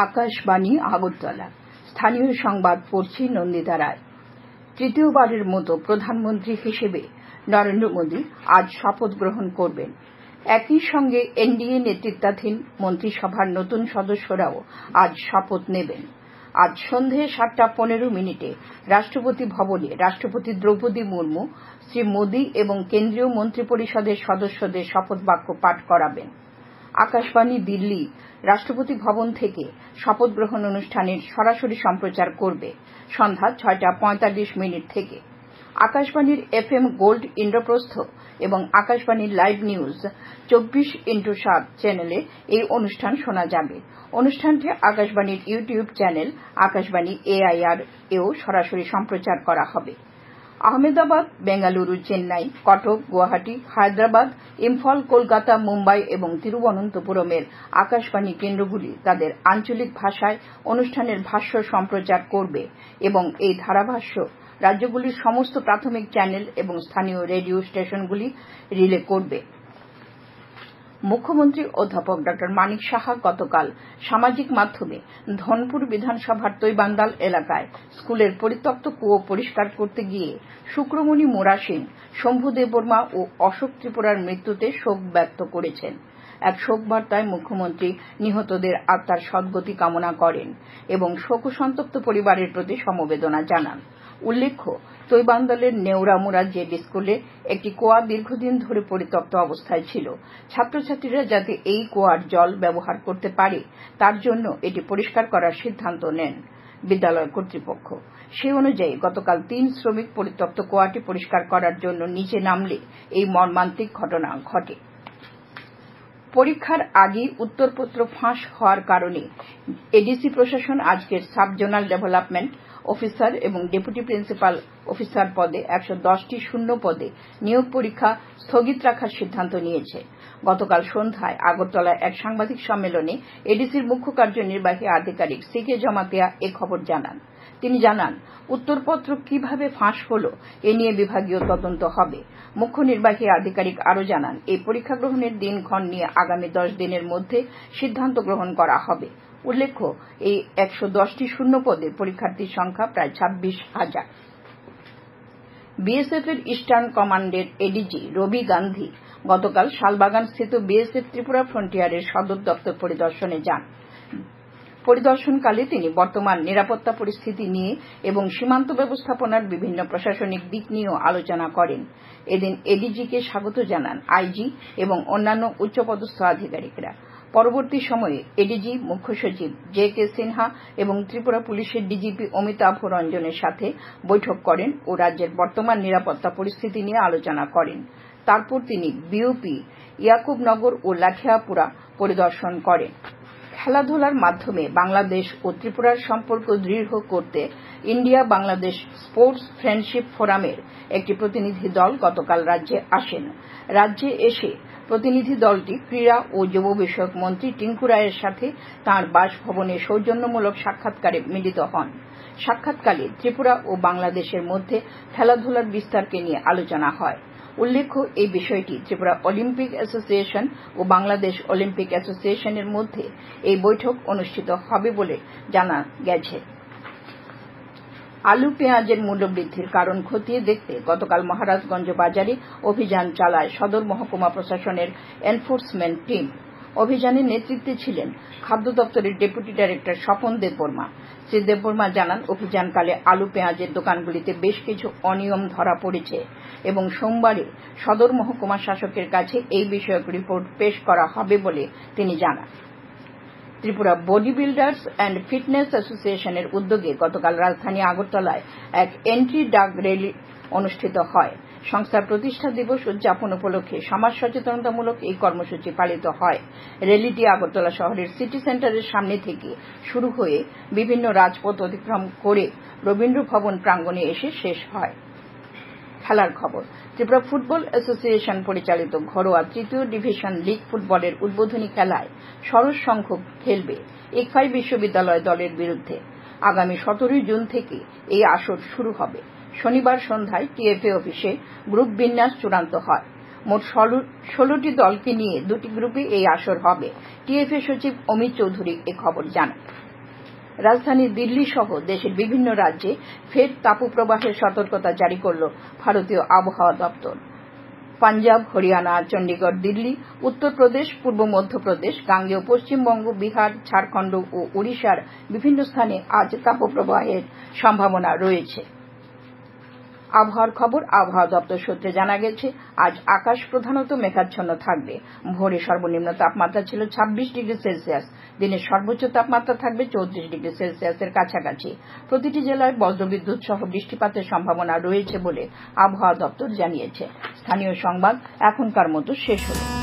আকাশবাণী আগরতলা। স্থানীয় সংবাদ পড়ছি নন্দিতা রায়। তৃতীয়বারের মতো প্রধানমন্ত্রী হিসেবে নরেন্দ্র মোদী আজ শপথ গ্রহণ করবেন। একই সঙ্গে এনডিএ নেতৃত্বাধীন মন্ত্রিসভার নতুন সদস্যরাও আজ শপথ নেবেন। আজ সন্ধে 7:15 রাষ্ট্রপতি ভবনে রাষ্ট্রপতি দ্রৌপদী মুর্মু শ্রী মোদী এবং কেন্দ্রীয় মন্ত্রিপরিষদের সদস্যদের শপথ বাক্য পাঠ করাবেন। আকাশবাণী দিল্লি রাষ্ট্রপতি ভবন থেকে শপথ গ্রহণ অনুষ্ঠানের সরাসরি সম্প্রচার করবে সন্ধ্যা 6:45 থেকে। আকাশবাণীর FM গোল্ড ইন্দ্রপ্রস্থ এবং আকাশবাণীর লাইভ নিউজ 24x7 চ্যানেলে এই অনুষ্ঠান শোনা যাবে। অনুষ্ঠানটি আকাশবাণীর ইউটিউব চ্যানেল আকাশবাণী AIR এও সরাসরি সম্প্রচার করা হবে। আহমেদাবাদ, বেঙ্গালুরু, চেন্নাই, কটক, গুয়াহাটি, হায়দ্রাবাদ, ইম্ফল, কলকাতা, মুম্বাই এবং তিরুবনন্তপুরমের আকাশবাণী কেন্দ্রগুলি তাদের আঞ্চলিক ভাষায় অনুষ্ঠানের ভাষ্য সম্প্রচার করবে এবং এই ধারাভাষ্য রাজ্যগুলির সমস্ত প্রাথমিক চ্যানেল এবং স্থানীয় রেডিও স্টেশনগুলি রিলে করবে। মুখ্যমন্ত্রী অধ্যাপক ড মানিক সাহা গতকাল সামাজিক মাধ্যমে ধনপুর বিধানসভার তৈবান্দাল এলাকায় স্কুলের পরিত্যক্ত কুয়ো পরিষ্কার করতে গিয়ে শুক্রমণি মোরা সিং, শম্ভু দেববর্মা ও অশোক ত্রিপুরার মৃত্যুতে শোক ব্যক্ত করেছেন। এক শোকবার্তায় মুখ্যমন্ত্রী নিহতদের আত্মার সদ্গতি কামনা করেন এবং শোকসন্তপ্ত পরিবারের প্রতি সমবেদনা জানান। উল্লেখ্য, তৈবান্দালের নেউরামুড়া জেডি স্কুলে একটি কুয়া দীর্ঘদিন ধরে পরিত্যক্ত অবস্থায় ছিল। ছাত্রছাত্রীরা যাতে এই কুয়ার জল ব্যবহার করতে পারে তার জন্য এটি পরিষ্কার করার সিদ্ধান্ত নেন বিদ্যালয় কর্তৃপক্ষ। সে অনুযায়ী গতকাল 3 শ্রমিক পরিত্যক্ত কুয়াটি পরিষ্কার করার জন্য নিচে নামলে এই মর্মান্তিক ঘটনা ঘটে। পরীক্ষার আগেই উত্তরপত্র ফাঁস হওয়ার কারণে এডিসি প্রশাসন আজকের সাব জোনাল ডেভেলপমেন্ট অফিসার এবং ডেপুটি প্রিন্সিপাল অফিসার পদে 110টি শূন্য পদে নিয়োগ পরীক্ষা স্থগিত রাখার সিদ্ধান্ত নিয়েছে। গতকাল সন্ধ্যায় আগরতলায় এক সাংবাদিক সম্মেলনে এডিসির মুখ্য কার্যনির্বাহী আধিকারিক সিকে জমাতিয়া এ খবর জানান। তিনি জানান, উত্তরপত্র কিভাবে ফাঁস হল এ নিয়ে বিভাগীয় তদন্ত হবে। মুখ্য নির্বাহী আধিকারিক আরও জানান, এই পরীক্ষা গ্রহণের দিনক্ষণ নিয়ে আগামী 10 দিনের মধ্যে সিদ্ধান্ত গ্রহণ করা হবে। উল্লেখ্য, এই 110টি শূন্য পদে পরীক্ষার্থীর সংখ্যা প্রায় 26,000। বিএসএফ এর ইস্টার্ন কমান্ডের এডিজি রবি গান্ধী গতকাল শালবাগানস্থিত বিএসএফ ত্রিপুরা ফ্রন্টিয়ারের সদর দপ্তর পরিদর্শনে যান। পরিদর্শনকালে তিনি বর্তমান নিরাপত্তা পরিস্থিতি নিয়ে এবং সীমান্ত ব্যবস্থাপনার বিভিন্ন প্রশাসনিক দিক নিয়েও আলোচনা করেন। এদিন এডিজিকে স্বাগত জানান আইজি এবং অন্যান্য উচ্চপদস্থ আধিকারিকরা। পরবর্তী সময়ে এডিজি, মুখ্য সচিব JK সিনহা এবং ত্রিপুরা পুলিশের ডিজিপি অমিতাভ রঞ্জনের সাথে বৈঠক করেন ও রাজ্যের বর্তমান নিরাপত্তা পরিস্থিতি নিয়ে আলোচনা করেন। তারপর তিনি বিওপি, ইয়াকুবনগর ও লাঠিয়াপুরা পরিদর্শন করেন। খেলাধুলার মাধ্যমে বাংলাদেশ ও ত্রিপুরার সম্পর্ক দৃঢ় করতে ইন্ডিয়া বাংলাদেশ স্পোর্টস ফ্রেন্ডশিপ ফোরামের একটি প্রতিনিধি দল গতকাল রাজ্যে আসেন। রাজ্যে এসে প্রতিনিধি দলটি ক্রীড়া ও যুব বিষয়ক মন্ত্রী টিঙ্কু রায়ের সাথে তাঁর বাসভবনে সৌজন্যমূলক সাক্ষাৎকারে মিলিত হন। সাক্ষাৎকালে ত্রিপুরা ও বাংলাদেশের মধ্যে খেলাধুলার বিস্তারকে নিয়ে আলোচনা হয়। উল্লেখ্য, এই বিষয়টি ত্রিপুরা অলিম্পিক অ্যাসোসিয়েশন ও বাংলাদেশ অলিম্পিক অ্যাসোসিয়েশনের মধ্যে এই বৈঠক অনুষ্ঠিত হবে বলে জানা গেছে। আলু পেঁয়াজের মূল্যবৃদ্ধির কারণ খতিয়ে দেখতে গতকাল মহারাজগঞ্জ বাজারে অভিযান চালায় সদর মহকুমা প্রশাসনের এনফোর্সমেন্ট টিম। অভিযানে নেতৃত্বে ছিলেন খাদ্য দপ্তরের ডেপুটি ডাইরেক্টর স্বপন দেববর্মা। শ্রী দেববর্মা জানান, অভিযানকালে আলু পেঁয়াজের দোকানগুলিতে বেশ কিছু অনিয়ম ধরা পড়েছে এবং সোমবারে সদর মহকুমা শাসকের কাছে এই বিষয়ক রিপোর্ট পেশ করা হবে বলে তিনি জানান। Tripura body builders and fitness অ্যাসোসিয়েশনের উদ্যোগে গতকাল রাজধানী আগরতলায় এক এন্ট্রি ডাক র্যালি অনুষ্ঠিত হয়। সংস্থার প্রতিষ্ঠা দিবস উদযাপন উপলক্ষে সমাজ সচেতনতামূলক এই কর্মসূচি পালিত হয়। র্যালিটি আগরতলা শহরের সিটি সেন্টারের সামনে থেকে শুরু হয়ে বিভিন্ন রাজপথ অতিক্রম করে রবীন্দ্র ভবন প্রাঙ্গণে এসে শেষ হয়। খেলার খবর। ত্রিপুরা ফুটবল অ্যাসোসিয়েশন পরিচালিত ঘরোয়া 3য় ডিভিশন লীগ ফুটবলের উদ্বোধনী খেলায় সরস সংঘ খেলবে ইকফাই বিশ্ববিদ্যালয় দলের বিরুদ্ধে। আগামী 17 জুন থেকে এই আসর শুরু হবে। শনিবার সন্ধ্যায় TFA অফিসে গ্রুপ বিন্যাস চূড়ান্ত হয়। মোট 16টি দলকে নিয়ে 2টি গ্রুপে এই আসর হবে। TFA সচিব অমিত চৌধুরী এ খবর জানান। রাজধানী দিল্লি সহ দেশের বিভিন্ন রাজ্যে ফের তাপপ্রবাহের সতর্কতা জারি করল ভারতীয় আবহাওয়া দপ্তর। পাঞ্জাব, হরিয়ানা, চণ্ডীগড়, দিল্লি, উত্তরপ্রদেশ, পূর্ব মধ্যপ্রদেশ, গাঙ্গেয় পশ্চিমবঙ্গ, বিহার, ঝাড়খণ্ড ও ওড়িশার বিভিন্ন স্থানে আজ তাপপ্রবাহের সম্ভাবনা রয়েছে। আবহাওয়ার খবর। আবহাওয়া দপ্তর সূত্রে জানা গেছে, আজ আকাশ প্রধানত মেঘাচ্ছন্ন থাকবে। ভোরে সর্বনিম্ন তাপমাত্রা ছিল 26 ডিগ্রি সেলসিয়াস, দিনের সর্বোচ্চ তাপমাত্রা থাকবে 34 ডিগ্রি সেলসিয়াসের কাছাকাছি। প্রতিটি জেলায় বজ্রবিদ্যুৎ সহ বৃষ্টিপাতের সম্ভাবনা রয়েছে বলে আবহাওয়া দপ্তর জানিয়েছে। স্থানীয় সংবাদ এখনকার মতো শেষ হলো।